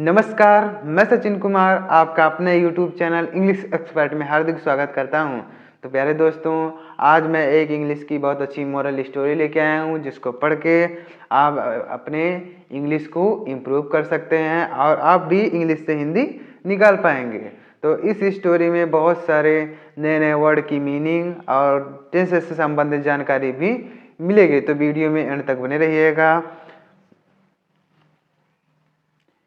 नमस्कार, मैं सचिन कुमार आपका अपने YouTube चैनल इंग्लिश एक्सपर्ट में हार्दिक स्वागत करता हूं। तो प्यारे दोस्तों, आज मैं एक इंग्लिश की बहुत अच्छी मोरल स्टोरी लेके आया हूं, जिसको पढ़ के आप अपने इंग्लिश को इम्प्रूव कर सकते हैं और आप भी इंग्लिश से हिंदी निकाल पाएंगे। तो इस स्टोरी में बहुत सारे नए नए वर्ड की मीनिंग और टेंस से संबंधित जानकारी भी मिलेगी। तो वीडियो में एंड तक बने रहिएगा।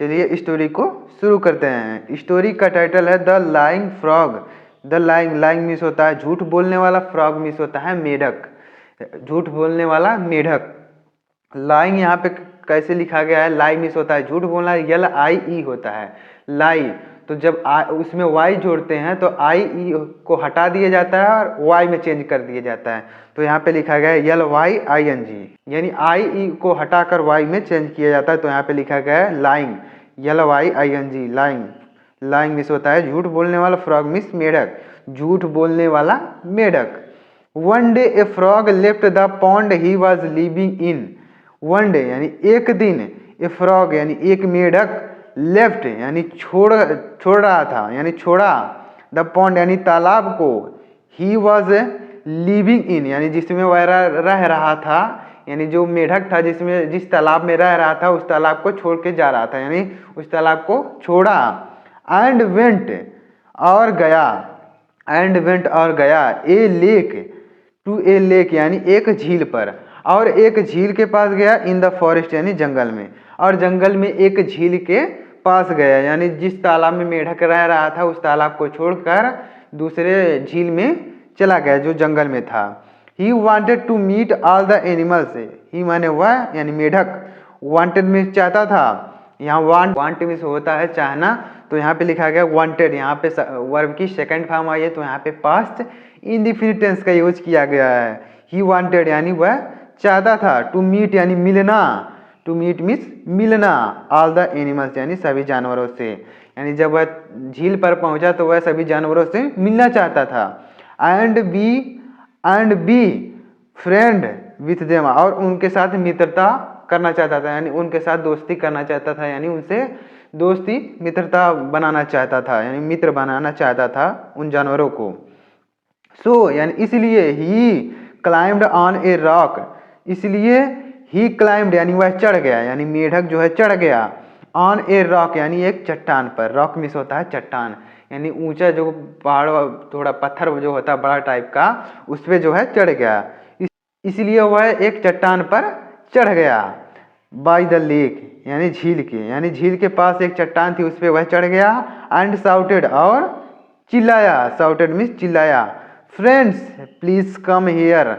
चलिए स्टोरी को शुरू करते हैं। स्टोरी का टाइटल है the lying frog. The lying means होता है झूठ बोलने वाला, फ्रॉग मीन्स होता है मेढक, झूठ बोलने वाला मेढक। लाइंग यहाँ पे कैसे लिखा गया है? लाई मीन्स होता है झूठ बोलना, LIE होता है लाई। तो जब उसमें वाई जोड़ते हैं तो IE को हटा दिया जाता है और वाई में चेंज कर दिया जाता है। तो यहाँ पे लिखा गया है LYING, यानी IE को हटाकर वाई में चेंज किया जाता है। तो यहाँ पे लिखा गया है lying, LYING, lying. Lying means होता है झूठ बोलने वाला, फ्रॉग मीन्स मेढक, झूठ बोलने वाला मेढक। One day A frog left the pond he was living in. One day यानी एक दिन, ए फ्रॉग यानी एक मेढक, लेफ्ट यानी छोड़ रहा था, यानी छोड़ा, द पॉन्ड यानी तालाब को, ही वॉज लिविंग इन यानी जिसमें वह रह रहा था, यानी जो मेढक था जिस तालाब में रह रहा था उस तालाब को छोड़ के जा रहा था, यानी उस तालाब को छोड़ा। एंड वेंट और गया, एंड वेंट और गया, a lake to a lake यानी एक झील पर, और एक झील के पास गया, इन द फॉरेस्ट यानी जंगल में, और जंगल में एक झील के पास गया, यानी जिस तालाब में मेढक रह रहा था उस तालाब को छोड़कर दूसरे झील में चला गया जो जंगल में था। He wanted to meet all the animals. He माने वह यानी मेढक, वॉन्टेड मीन्स चाहता था। यहाँ वांट मीन्स होता है चाहना, तो यहाँ पे लिखा गया वांटेड। यहाँ पे वर्ब की सेकंड फॉर्म आई है, तो यहाँ पे पास्ट इंडेफिनिट टेंस का यूज किया गया है। ही वांटेड यानी वह चाहता था, टू मीट यानी मिलना, टू मीट मीन्स मिलना, ऑल द एनिमल्स यानी सभी जानवरों से, यानी जब वह झील पर पहुंचा तो वह सभी जानवरों से मिलना चाहता था। And be friend with them, और उनके साथ मित्रता करना चाहता था, यानी उनके साथ दोस्ती करना चाहता था, यानी उनसे दोस्ती मित्रता बनाना चाहता था, यानी मित्र बनाना चाहता था उन जानवरों को। सो यानी इसलिए ही क्लाइम्ड ऑन ए रॉक, इसलिए ही क्लाइम्ड यानी वह चढ़ गया, यानी मेढक जो है चढ़ गया, ऑन ए रॉक यानी एक चट्टान पर। रॉक मीन्स होता है चट्टान, यानी ऊंचा जो पहाड़, थोड़ा पत्थर जो होता है बड़ा टाइप का, उस पर जो है चढ़ गया, इसलिए वह एक चट्टान पर चढ़ गया। बाय द लेक यानी झील के, यानी झील के पास एक चट्टान थी उस पर वह चढ़ गया। एंड साउटेड और चिल्लाया, साउटेड मीन्स चिल्लाया, friends please come here.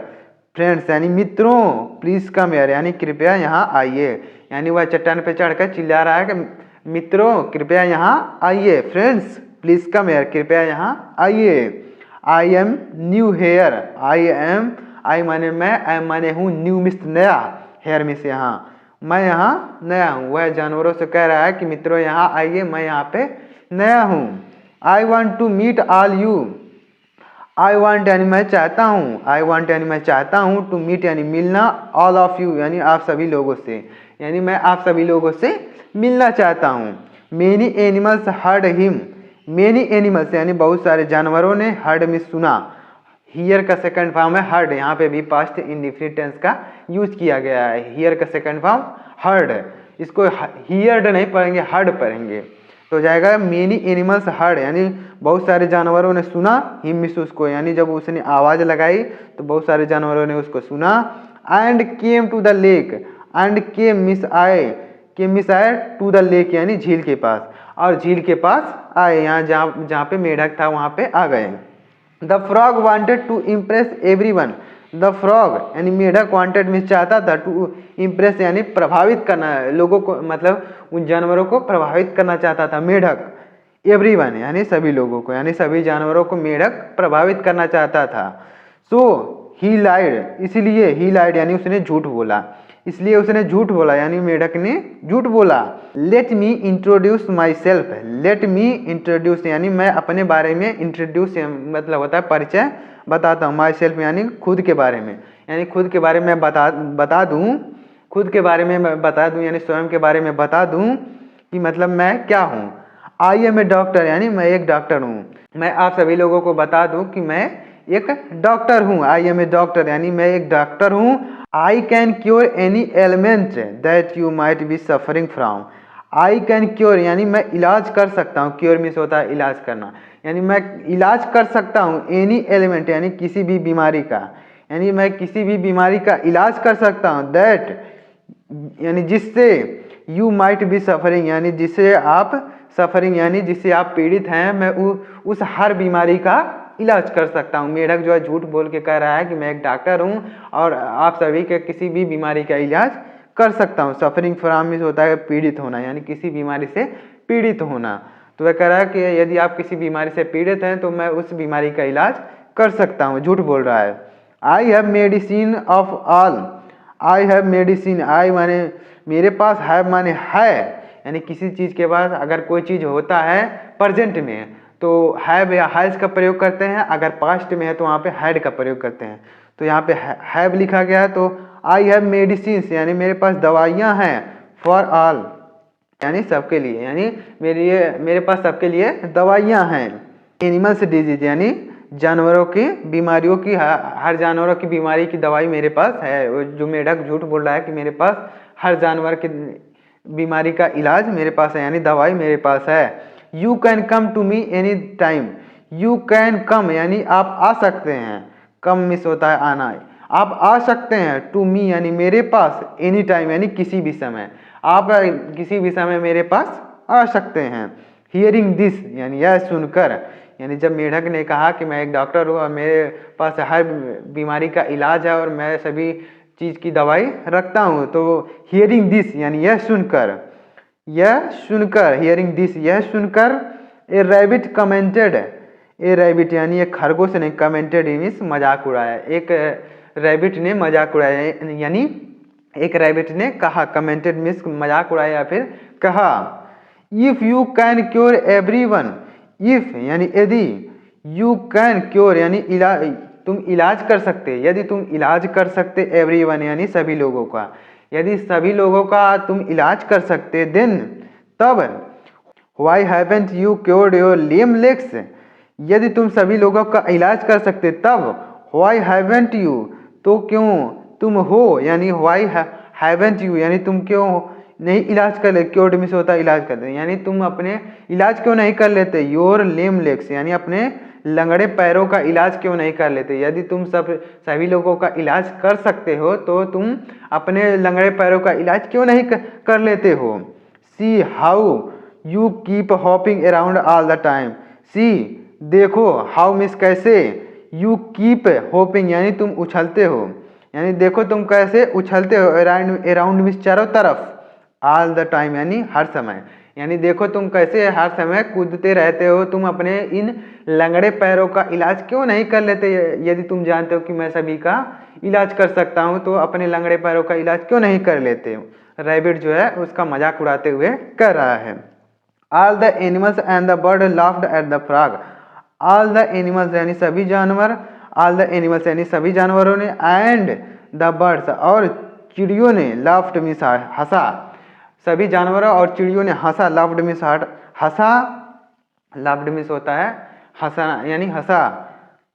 Friends यानी मित्रों, प्लीज कम हियर यानी कृपया यहाँ आइए, यानी वह चट्टान पे चढ़कर चिल्ला रहा है कि मित्रों कृपया यहाँ आइए, फ्रेंड्स प्लीज कम हियर, कृपया यहाँ आइए। आई एम न्यू हेयर, आई माने मैं, एम माने हूँ, न्यू मीन्स नया, हेयर मीन्स यहाँ, मैं यहाँ नया हूँ। वह जानवरों से कह रहा है कि मित्रों यहाँ आइए, मैं यहाँ पे नया हूँ। I want to meet all you, I want यानी मैं चाहता हूँ, आई वॉन्ट यानी मैं चाहता हूँ, टू मीट यानी मिलना, ऑल ऑफ यू यानी आप सभी लोगों से, यानी मैं आप सभी लोगों से मिलना चाहता हूँ। Many animals heard him, many animals यानी बहुत सारे जानवरों ने, हर्ड में सुना, हियर का सेकंड फॉर्म है हर्ड, यहाँ पे भी पास्ट इंडेफिनिट टेंस का यूज किया गया है। हियर का सेकंड फॉर्म हर्ड, इसको हियर्ड नहीं पढ़ेंगे, हर्ड पढ़ेंगे, तो जाएगा मेनी एनिमल्स हर्ड, यानी बहुत सारे जानवरों ने सुना, हिम मिस उसको, यानी जब उसने आवाज लगाई तो बहुत सारे जानवरों ने उसको सुना। And came to the lake, and came मिस आए, केम मिस आए टू द लेक यानी झील के पास, और झील के पास आए, यहाँ जहाँ पे मेढक था वहाँ पे आ गए। The frog wanted to impress everyone, the frog यानी मेढक, वांटेड मीन्स चाहता था, टू इम्प्रेस यानी प्रभावित करना लोगों को, मतलब उन जानवरों को प्रभावित करना चाहता था मेढक। एवरीवन यानी सभी लोगों को, यानी सभी जानवरों को मेढक प्रभावित करना चाहता था। सो ही लाइड, इसलिए ही लाइड यानी उसने झूठ बोला, इसलिए उसने झूठ बोला, यानी मेढक ने झूठ बोला। Let me introduce my self, let me introduce यानी मैं अपने बारे में, इंट्रोड्यूस मतलब होता है परिचय बताता हूँ, माई सेल्फ यानी खुद के बारे में, यानी खुद के बारे में बता दूँ, खुद के बारे में बता दूँ, यानी स्वयं के बारे में बता दूँ कि मतलब मैं क्या हूँ। आई एम ए डॉक्टर यानी मैं एक डॉक्टर हूँ। मैं आप सभी लोगों को बता दूँ कि मैं एक डॉक्टर हूँ। आई एम ए डॉक्टर यानी मैं एक डॉक्टर हूँ। I can cure any element that you might be suffering from. I can cure यानी मैं इलाज कर सकता हूँ। क्योर मीन्स होता है इलाज करना, यानी मैं इलाज कर सकता हूँ एनी एलिमेंट यानी किसी भी बीमारी का, यानी मैं किसी भी बीमारी का इलाज कर सकता हूँ। दैट यानी जिससे यू माइट बी सफरिंग यानी जिससे आप सफरिंग यानी जिससे आप पीड़ित हैं, मैं उस हर बीमारी का इलाज कर सकता हूँ। मेढक जो है झूठ बोल के कह रहा है कि मैं एक डॉक्टर हूँ और आप सभी के किसी भी बीमारी का इलाज कर सकता हूँ। सफरिंग फ्रॉम मीन्स होता है पीड़ित होना, यानी किसी बीमारी से पीड़ित होना। तो वह कह रहा है कि यदि आप किसी बीमारी से पीड़ित हैं तो मैं उस बीमारी का इलाज कर सकता हूँ। झूठ बोल रहा है। I have medicine of all. I have medicine, I माने मेरे पास, हैव माने है, यानी किसी चीज़ के पास अगर कोई चीज़ होता है प्रेजेंट में तो हैव या हैज़ का प्रयोग करते हैं, अगर पास्ट में है तो वहाँ पे हैड का प्रयोग करते हैं। तो यहाँ पे हैव लिखा गया है तो आई हैव मेडिसिन यानी मेरे पास दवाइयाँ हैं, फॉर ऑल यानी सबके लिए, यानी मेरे पास सबके लिए दवाइयाँ हैं। एनिमल्स डिजीज यानी जानवरों की बीमारियों की, हर जानवरों की बीमारी की दवाई मेरे पास है। जो मेढक झूठ बोल रहा है कि मेरे पास हर जानवर की बीमारी का इलाज मेरे पास है, यानी दवाई मेरे पास है। You can come to me any time. You can come यानी आप आ सकते हैं, कम मिस होता है आना। आप आ सकते हैं टू मी यानी मेरे पास, एनी टाइम यानी किसी भी समय, आप किसी भी समय मेरे पास आ सकते हैं। हियरिंग दिस यानी यह सुनकर, यानी जब मेढक ने कहा कि मैं एक डॉक्टर हूँ और मेरे पास हर बीमारी का इलाज है और मैं सभी चीज़ की दवाई रखता हूँ, तो हियरिंग दिस यानी यह सुनकर, हियरिंग दिस यह सुनकर, ए रैबिट कमेंटेड, ए रैबिट यानी एक खरगोश ने, कमेंटेड मीन्स मजाक उड़ाया, एक रैबिट ने मजाक उड़ाया, यानी एक रैबिट ने कहा, कमेंटेड मीन्स मजाक उड़ाया या फिर कहा। If you can cure everyone, if यानी यदि, यू कैन क्योर यानी इलाज, तुम इलाज कर सकते, यदि तुम इलाज कर सकते, एवरीवन यानी सभी लोगों का, यदि सभी लोगों का तुम इलाज कर सकते, देन तब, why haven't you cured your lame legs, यदि तुम सभी लोगों का इलाज कर सकते तब, व्हाई हैवंट यू तो क्यों तुम हो, यानी व्हाई हैवंट यू यानी तुम क्यों नहीं इलाज कर ले, क्योर्ड मीन्स होता है इलाज करते, यानी तुम अपने इलाज क्यों नहीं कर लेते, योर लेम लेग्स यानी अपने लंगड़े पैरों का इलाज क्यों नहीं कर लेते। यदि तुम सभी लोगों का इलाज कर सकते हो तो तुम अपने लंगड़े पैरों का इलाज क्यों नहीं कर लेते हो। See how you keep hopping around all the time. See देखो, हाउ मीन्स कैसे, यू कीप होपिंग यानी तुम उछलते हो, यानी देखो तुम कैसे उछलते हो, अराउंड मीन्स चारों तरफ, ऑल द टाइम यानी हर समय, यानी देखो तुम कैसे हर समय कूदते रहते हो, तुम अपने इन लंगड़े पैरों का इलाज क्यों नहीं कर लेते। यदि तुम जानते हो कि मैं सभी का इलाज कर सकता हूँ तो अपने लंगड़े पैरों का इलाज क्यों नहीं कर लेते हो। रैबिट जो है उसका मजाक उड़ाते हुए कह रहा है। All the animals and the bird laughed at the frog. All the animals यानी सभी जानवर, ऑल द एनिमल्स यानी सभी जानवरों ने, एंड द बर्ड्स और चिड़ियों ने, लाफ्ड मीन्स हंसा, सभी जानवरों और चिड़ियों ने हंसा, लाफ्ड मीन्स हंसा, लाफ्ड मीन्स होता है हंसना यानी हंसा,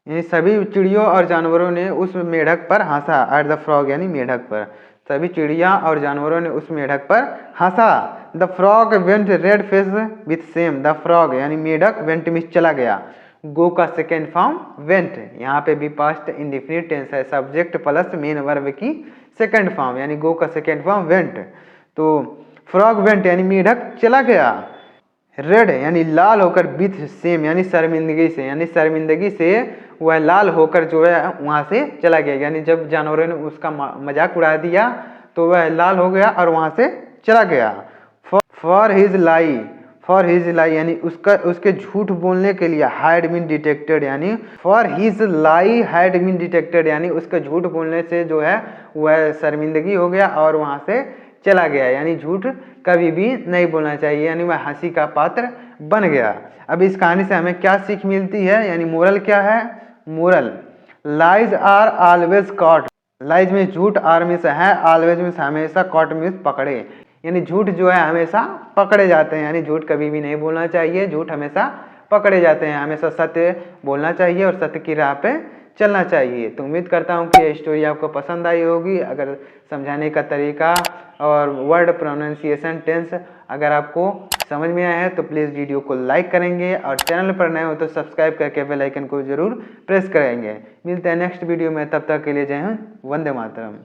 यानी सभी चिड़ियों और जानवरों ने उस मेढक पर हंसा, एट द फ्रॉग यानी मेढक पर, सभी चिड़िया और जानवरों ने उस मेढक पर हंसा। The frog went red face with shame, the frog यानी मेढक, वेंट मीन्स चला गया, गो का सेकेंड फॉर्म वेंट, यहाँ पे भी पास्ट इंडेफिनिट टेंस है, सब्जेक्ट प्लस मेन वर्ब की सेकेंड फॉर्म, यानी गो का सेकेंड फॉर्म वेंट, तो फ्रॉग वेंट यानी मेढक चला गया। रेड यानी लाल होकर, विथ सेम यानी शर्मिंदगी से, यानी शर्मिंदगी से वह लाल होकर जो है वहाँ से चला गया, यानी जब जानवरों ने उसका मजाक उड़ा दिया तो वह लाल हो गया और वहाँ से चला गया। For his lie, for his lie यानी उसके झूठ बोलने के लिए, हैड बीन डिटेक्टेड यानी for his lie had been detected यानी उसके झूठ बोलने से जो है वह शर्मिंदगी हो गया और वहाँ से चला गया, यानी झूठ कभी भी नहीं बोलना चाहिए, यानी वह हंसी का पात्र बन गया। अब इस कहानी से हमें क्या सीख मिलती है, यानी मोरल क्या है। Moral, lies are always caught, lies में झूठ, आर मीन्स है, ऑलवेज मीन्स हमेशा, कॉट मीन्स पकड़े, यानी झूठ जो है हमेशा पकड़े जाते हैं, यानी झूठ कभी भी नहीं बोलना चाहिए, झूठ हमेशा पकड़े जाते हैं। हमेशा सत्य बोलना चाहिए और सत्य की राह पे चलना चाहिए। तो उम्मीद करता हूँ कि ये स्टोरी आपको पसंद आई होगी। अगर समझाने का तरीका और वर्ड प्रोनाउंसिएशन टेंस अगर आपको समझ में आया है तो प्लीज़ वीडियो को लाइक करेंगे और चैनल पर नए हो तो सब्सक्राइब करके बेल आइकन को जरूर प्रेस करेंगे। मिलते हैं नेक्स्ट वीडियो में, तब तक के लिए जय हिंद, वंदे मातरम।